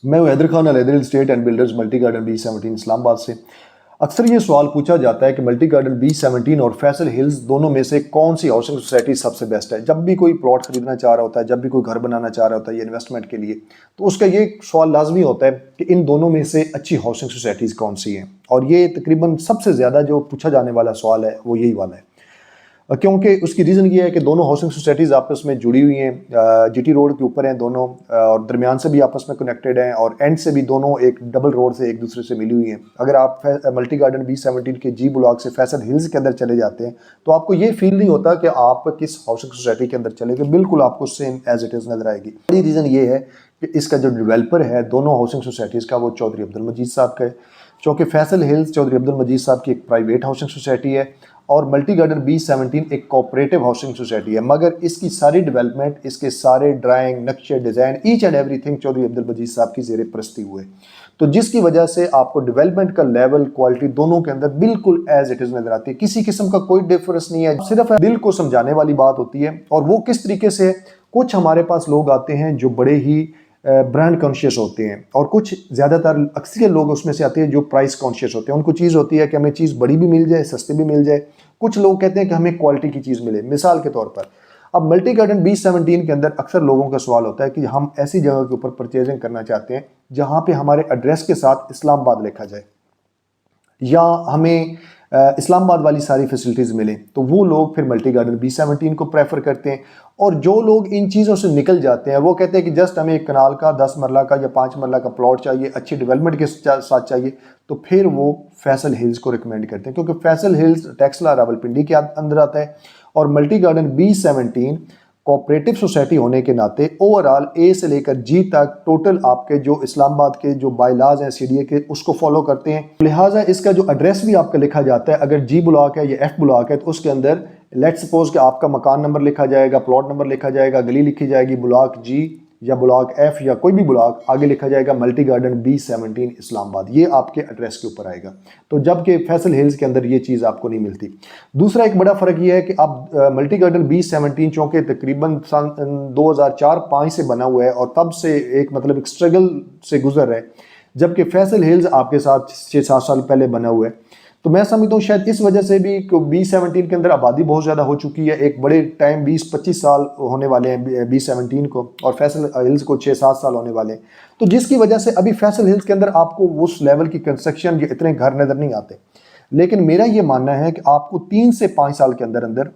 میں ہوں Haider Khan Alhaider estate and builders multi garden B17 Islamabad سے۔ اکثر یہ سوال پوچھا جاتا ہے کہ ملٹی گارڈن B17 اور فیصل ہلز دونوں میں سے کون سی ہاؤسنگ سوسائٹی سب سے بیسٹ ہے۔ جب بھی کوئی پلاٹ خریدنا چاہ رہا ہوتا ہے، جب بھی کوئی گھر بنانا چاہ رہا ہوتا ہے یہ انویسٹمنٹ کے لیے، تو اس کا یہ سوال لازمی ہوتا ہے کہ ان دونوں میں سے اچھی ہاؤسنگ سوسائٹیز کون سی ہیں، اور یہ تقریباً سب سے زیادہ جو پوچھا جانے والا سوال ہے وہ یہی والا ہے، کیونکہ اس کی ریزن یہ ہے کہ دونوں ہاؤسنگ سوسائٹیز آپس میں جڑی ہوئی ہیں، جی ٹی روڈ کے اوپر ہیں دونوں، اور درمیان سے بھی آپس میں کنیکٹڈ ہیں، اور اینڈ سے بھی دونوں ایک ڈبل روڈ سے ایک دوسرے سے ملی ہوئی ہیں۔ اگر آپ ملٹی گارڈن B17 کے جی بلاک سے فیصل ہلز کے اندر چلے جاتے ہیں تو آپ کو یہ فیل نہیں ہوتا کہ آپ کس ہاؤسنگ سوسائٹی کے اندر چلے گئے، بالکل آپ کو سیم ایز اٹ از نظر آئے گی۔ بڑی ریزن یہ ہے کہ اس کا جو ڈیولپر ہے دونوں ہاؤسنگ سوسائٹیز کا وہ چودھری عبدالمجید صاحب کا ہے، چونکہ فیصل ہلز چودھری عبدالمجید صاحب کی ایک پرائیویٹ ہاؤسنگ سوسائٹی ہے اور ملٹی گارڈن B17 ایک کوآپریٹو ہاؤسنگ سوسائٹی ہے، مگر اس کی ساری ڈیولپمنٹ، اس کے سارے ڈرائنگ، نقشے، design, each and everything Chaudhry Abdul Majid صاحب کی زیر پرستی ہوئے، تو جس کی وجہ سے آپ کو ڈیولپمنٹ کا لیول، کوالٹی دونوں کے اندر بالکل ایز اٹ از نظر آتی ہے، کسی قسم کا کوئی ڈفرنس نہیں ہے، صرف دل کو سمجھانے والی بات ہوتی ہے۔ اور وہ کس طریقے سے، کچھ ہمارے پاس لوگ آتے ہیں جو بڑے ہی برانڈ کانشیس ہوتے ہیں، اور کچھ زیادہ تر اکثریت لوگ اس میں سے آتے ہیں جو پرائس کانشیس ہوتے ہیں، ان کو چیز ہوتی ہے کہ ہمیں چیز بڑی بھی مل جائے، سستی بھی مل جائے، کچھ لوگ کہتے ہیں کہ ہمیں کوالٹی کی چیز ملے۔ مثال کے طور پر اب ملٹی گارڈن B17 کے اندر اکثر لوگوں کا سوال ہوتا ہے کہ ہم ایسی جگہ کے اوپر پرچیزنگ کرنا چاہتے ہیں جہاں پہ ہمارے ایڈریس کے ساتھ اسلام آباد لکھا جائے، یا ہمیں اسلام آباد والی ساری فیسلٹیز ملیں، تو وہ لوگ پھر ملٹی گارڈن B17 کو پریفر کرتے ہیں۔ اور جو لوگ ان چیزوں سے نکل جاتے ہیں وہ کہتے ہیں کہ جسٹ ہمیں ایک کنال کا 10 مرلہ کا یا 5 مرلہ کا پلاٹ چاہیے، اچھی ڈیولپمنٹ کے ساتھ چاہیے، تو پھر وہ فیصل ہلز کو ریکمینڈ کرتے ہیں، کیونکہ فیصل ہلز ٹیکسلا راولپنڈی کے اندر آتا ہے، اور multi garden B17 cooperative society ہونے کے ناطے اوورال اے سے لے کر جی تک ٹوٹل آپ کے جو اسلام آباد کے جو بائی لاز ہیں CDA کے، اس کو فالو کرتے ہیں، لہٰذا اس کا جو ایڈریس بھی آپ کا لکھا جاتا ہے، اگر جی بلاک ہے یا ایف بلاک ہے تو اس کے اندر لیٹ سپوز کہ آپ کا مکان نمبر لکھا جائے گا، پلاٹ نمبر لکھا جائے گا، گلی لکھی جائے گی، بلاک جی یا بلاک ایف یا کوئی بھی بلاک، آگے لکھا جائے گا ملٹی گارڈن B17 اسلام آباد، یہ آپ کے ایڈریس کے اوپر آئے گا، تو جبکہ فیصل ہلز کے اندر یہ چیز آپ کو نہیں ملتی۔ دوسرا ایک بڑا فرق یہ ہے کہ اب ملٹی گارڈن B17 چونکہ تقریباً 2004-05 سے بنا ہوا ہے اور تب سے ایک اسٹرگل سے گزر رہا ہے، جبکہ فیصل ہلز آپ کے ساتھ 6-7 سال پہلے بنا ہوا ہے، تو میں سمجھتا ہوں شاید اس وجہ سے بھی کہ B17 کے اندر آبادی بہت زیادہ ہو چکی ہے، ایک بڑے ٹائم 20-25 سال ہونے والے ہیں B17 کو، اور فیصل ہلز کو 6-7 سال ہونے والے ہیں، تو جس کی وجہ سے ابھی فیصل ہلز کے اندر آپ کو اس لیول کی کنسٹرکشن یا اتنے گھر نظر نہیں آتے، لیکن میرا یہ ماننا ہے کہ آپ کو 3 سے 5 سال کے اندر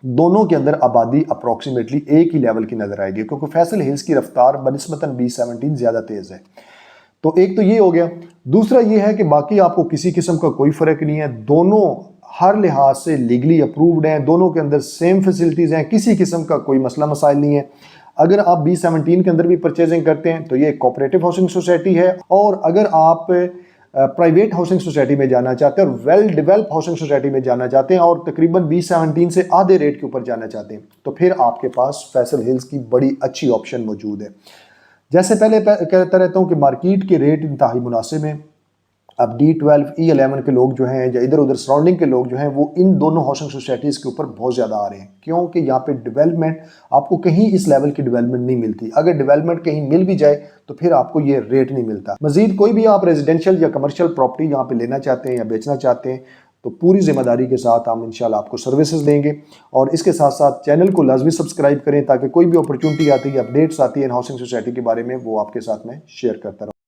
دونوں کے اندر آبادی اپروکسیمیٹلی ایک ہی لیول کی نظر آئے گی، کیونکہ فیصل ہلز کی رفتار بنسبتاً B17 زیادہ تیز ہے۔ تو ایک تو یہ ہو گیا، دوسرا یہ ہے کہ باقی آپ کو کسی قسم کا کوئی فرق نہیں ہے، دونوں ہر لحاظ سے لیگلی اپرووڈ ہیں، دونوں کے اندر سیم فیسلٹیز ہیں، کسی قسم کا کوئی مسئلہ مسائل نہیں ہے۔ اگر آپ B17 کے اندر بھی پرچیزنگ کرتے ہیں تو یہ ایک کوآپریٹو ہاؤسنگ سوسائٹی ہے، اور اگر آپ پرائیویٹ ہاؤسنگ سوسائٹی میں جانا چاہتے ہیں اور ویل ڈیولپ ہاؤسنگ سوسائٹی میں جانا چاہتے ہیں اور تقریباً B17 سے آدھے ریٹ کے اوپر جانا چاہتے ہیں، تو پھر آپ کے پاس فیصل ہلز کی بڑی اچھی آپشن موجود ہے۔ جیسے پہلے کہتا رہتا ہوں کہ مارکیٹ کے ریٹ انتہائی مناسب ہیں، اب D12 E11 کے لوگ جو ہیں یا ادھر ادھر سراؤنڈنگ کے لوگ جو ہیں وہ ان دونوں ہاؤسنگ سوسائٹیز کے اوپر بہت زیادہ آ رہے ہیں، کیونکہ یہاں پہ ڈیولپمنٹ آپ کو کہیں اس لیول کی ڈیولپمنٹ نہیں ملتی، اگر ڈیولپمنٹ کہیں مل بھی جائے تو پھر آپ کو یہ ریٹ نہیں ملتا۔ مزید کوئی بھی آپ ریزیڈینشیل یا کمرشل پراپرٹی یہاں پہ لینا چاہتے ہیں یا بیچنا چاہتے ہیں تو پوری ذمہ داری کے ساتھ ہم انشاءاللہ آپ کو سروسز دیں گے، اور اس کے ساتھ ساتھ چینل کو لازمی سبسکرائب کریں تاکہ کوئی بھی اپرچونٹی آتی ہے، اپڈیٹس آتی ہے ہاؤسنگ سوسائٹی کے بارے میں، وہ آپ کے ساتھ میں شیئر کرتا رہوں۔